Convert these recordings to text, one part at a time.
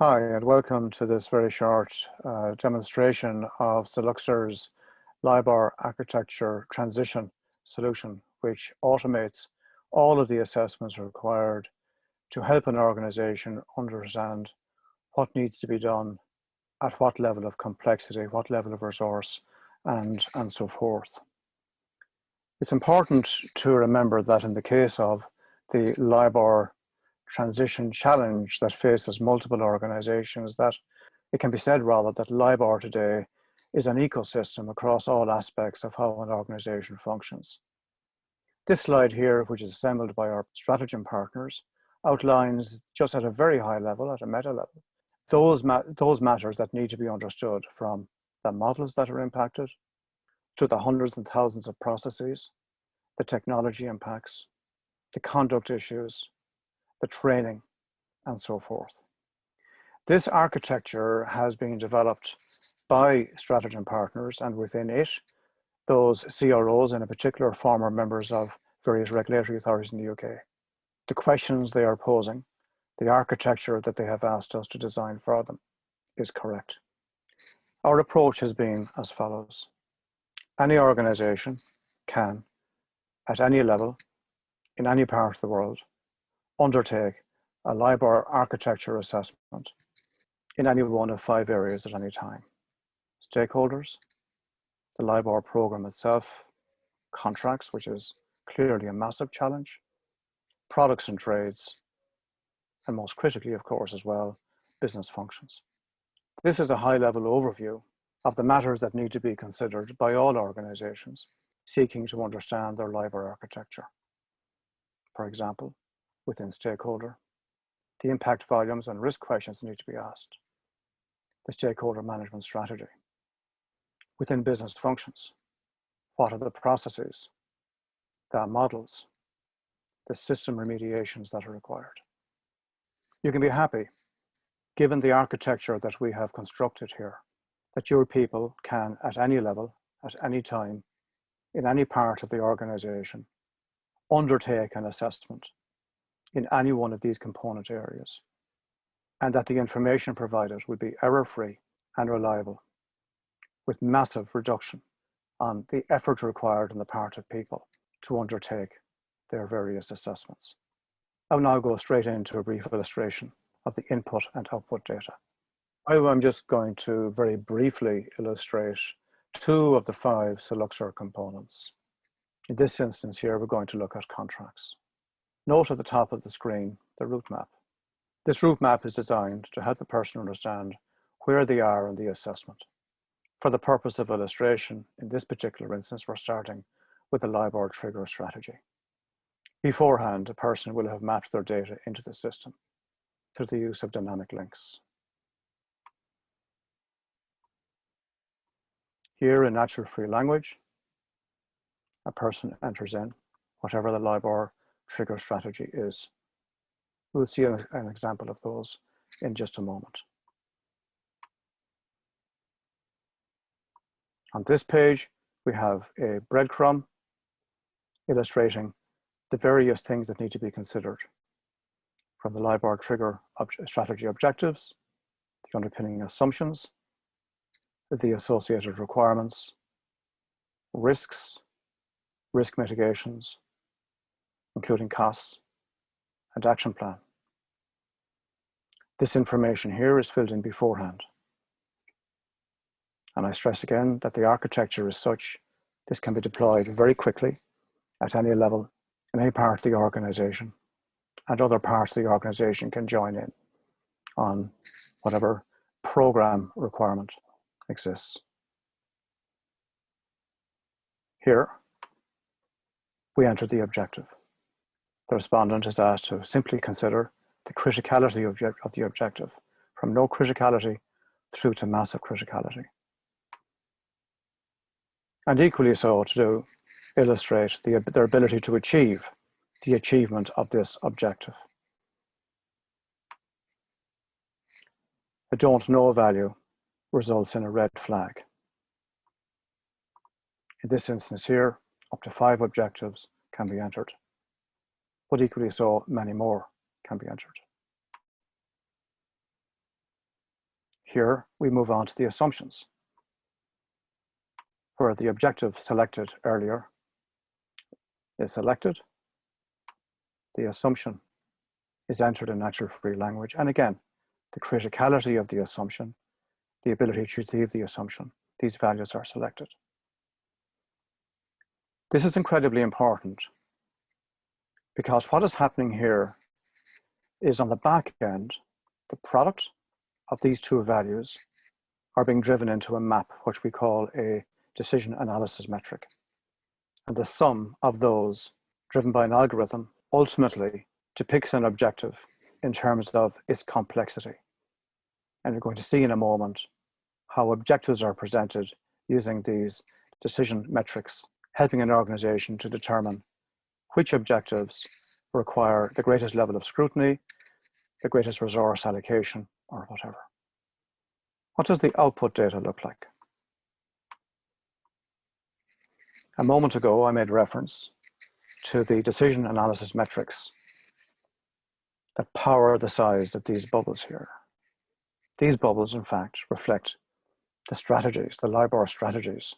Hi, and welcome to this very short demonstration of Seluxer's LIBOR architecture transition solution, which automates all of the assessments required to help an organization understand what needs to be done, at what level of complexity, what level of resource, and so forth. It's important to remember that in the case of the LIBOR transition challenge that faces multiple organizations, that it can be said rather that LIBOR today is an ecosystem across all aspects of how an organization functions. This slide here, which is assembled by our Strategen partners, outlines just at a very high level, at a meta level, those matters that need to be understood, from the models that are impacted to the hundreds and thousands of processes, the technology impacts, the conduct issues, the training, and so forth. This architecture has been developed by Strategen partners, and within it, those CROs, and in particular former members of various regulatory authorities in the UK. The questions they are posing, the architecture that they have asked us to design for them, is correct. Our approach has been as follows. Any organization can, at any level, in any part of the world, undertake a LIBOR architecture assessment in any one of 5 areas at any time. Stakeholders, the LIBOR program itself, contracts, which is clearly a massive challenge, products and trades, and most critically, of course, as well, business functions. This is a high-level overview of the matters that need to be considered by all organizations seeking to understand their LIBOR architecture. For example, within stakeholder, the impact volumes and risk questions need to be asked, the stakeholder management strategy. Within business functions, what are the processes, the models, the system remediations that are required? You can be happy, given the architecture that we have constructed here, that your people can, at any level, at any time, in any part of the organization, undertake an assessment in any one of these component areas, and that the information provided will be error-free and reliable, with massive reduction on the effort required on the part of people to undertake their various assessments. I'll now go straight into a brief illustration of the input and output data. I'm just going to very briefly illustrate 2 of the 5 Seluxer components. In this instance here, we're going to look at contracts. Note at the top of the screen the route map. This route map is designed to help a person understand where they are in the assessment. For the purpose of illustration, in this particular instance, we're starting with the LIBOR trigger strategy. Beforehand, a person will have mapped their data into the system through the use of dynamic links. Here in natural free language, a person enters in whatever the LIBOR trigger strategy is. We'll see an example of those in just a moment. On this page, we have a breadcrumb illustrating the various things that need to be considered, from the LIBOR trigger strategy objectives, the underpinning assumptions, the associated requirements, risks, risk mitigations, including costs, and action plan. This information here is filled in beforehand. And I stress again that the architecture is such, this can be deployed very quickly at any level, in any part of the organization, and other parts of the organization can join in on whatever program requirement exists. Here, we enter the objective. The respondent is asked to simply consider the criticality of the objective, from no criticality through to massive criticality. And equally so to illustrate their ability to achieve the achievement of this objective. A don't know value results in a red flag. In this instance here, up to 5 objectives can be entered, but equally so, many more can be entered. Here we move on to the assumptions, where the objective selected earlier is selected, the assumption is entered in natural free language, and again, the criticality of the assumption, the ability to achieve the assumption, these values are selected. This is incredibly important because what is happening here is on the back end, the product of these two values are being driven into a map, which we call a decision analysis metric. And the sum of those driven by an algorithm ultimately depicts an objective in terms of its complexity. And you're going to see in a moment how objectives are presented using these decision metrics, helping an organization to determine which objectives require the greatest level of scrutiny, the greatest resource allocation, or whatever. What does the output data look like? A moment ago, I made reference to the decision analysis metrics that power the size of these bubbles here. These bubbles, in fact, reflect the strategies, the LIBOR strategies,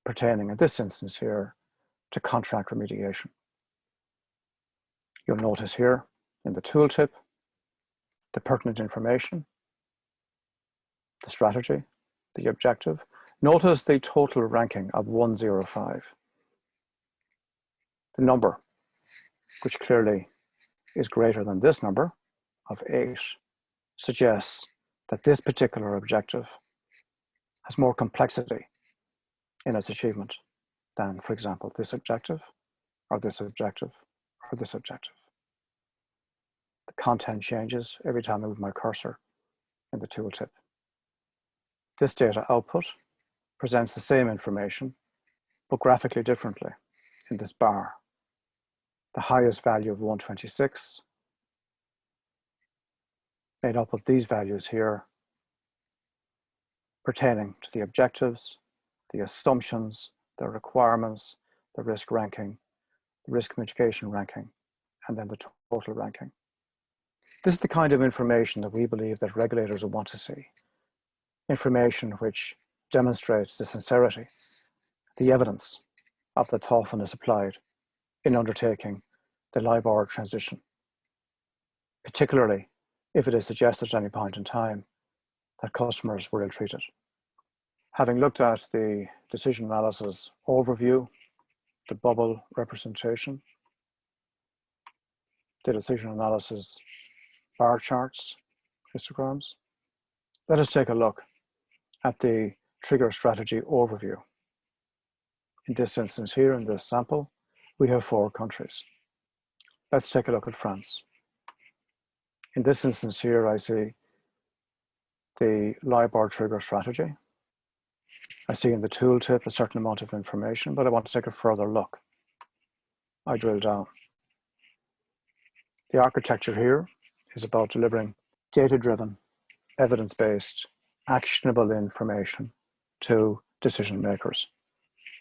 pertaining in this instance here to contract remediation. You'll notice here in the tooltip, the pertinent information, the strategy, the objective. Notice the total ranking of 105. The number, which clearly is greater than this number of 8, suggests that this particular objective has more complexity in its achievement than, for example, this objective, or this objective, or this objective. The content changes every time I move my cursor in the tooltip. This data output presents the same information, but graphically differently in this bar. The highest value of 126 made up of these values here pertaining to the objectives, the assumptions, the requirements, the risk ranking, the risk mitigation ranking, and then the total ranking. This is the kind of information that we believe that regulators will want to see. Information which demonstrates the sincerity, the evidence of the thoughtfulness applied in undertaking the LIBOR transition, particularly if it is suggested at any point in time that customers were ill-treated. Having looked at the decision analysis overview, the bubble representation, the decision analysis bar charts, histograms, let us take a look at the trigger strategy overview. In this instance here, in this sample, we have 4 countries. Let's take a look at France. In this instance here, I see the LIBOR trigger strategy. I see in the tooltip a certain amount of information, but I want to take a further look. I drill down. The architecture here is about delivering data-driven, evidence-based, actionable information to decision makers,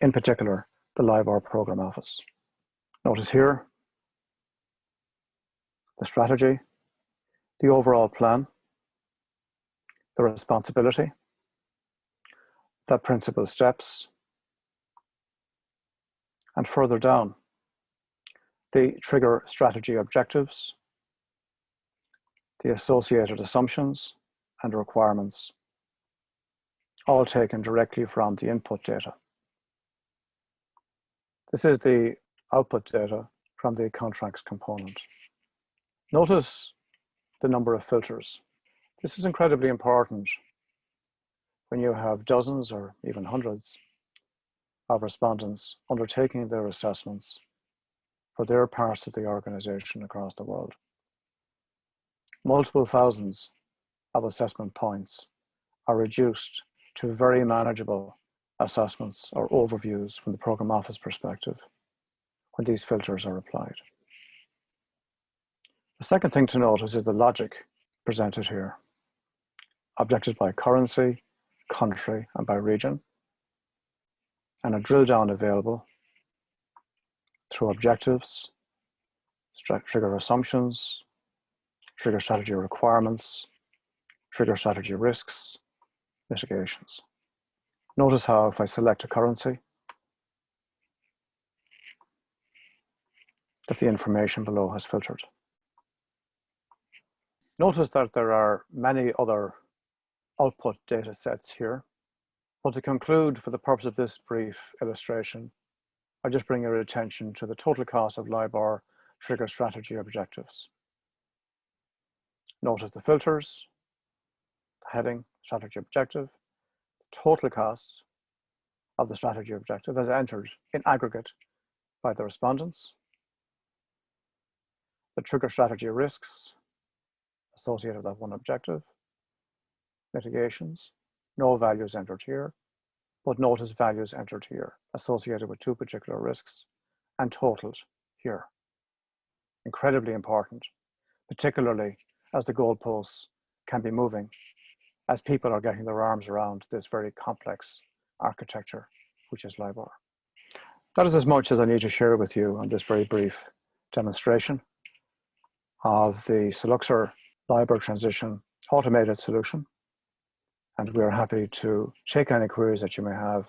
in particular, the LIBOR Program Office. Notice here the strategy, the overall plan, the responsibility, the principal steps, and further down, the trigger strategy objectives, the associated assumptions and requirements, all taken directly from the input data. This is the output data from the contracts component. Notice the number of filters. This is incredibly important when you have dozens or even hundreds of respondents undertaking their assessments for their parts of the organization across the world. Multiple thousands of assessment points are reduced to very manageable assessments or overviews from the program office perspective when these filters are applied. The second thing to notice is the logic presented here. Objectives by currency, country, and by region, and a drill down available through objectives, trigger assumptions, trigger strategy requirements, trigger strategy risks, mitigations. Notice how if I select a currency, that the information below has filtered. Notice that there are many other output data sets here, but to conclude, for the purpose of this brief illustration, I just bring your attention to the total cost of LIBOR trigger strategy objectives. Notice the filters, the heading, strategy objective, the total cost of the strategy objective as entered in aggregate by the respondents, the trigger strategy risks associated with that one objective, mitigations, no values entered here, but notice values entered here associated with two particular risks and totaled here. Incredibly important, particularly as the goalposts can be moving, as people are getting their arms around this very complex architecture, which is LIBOR. That is as much as I need to share with you on this very brief demonstration of the Seluxor LIBOR transition automated solution. And we are happy to take any queries that you may have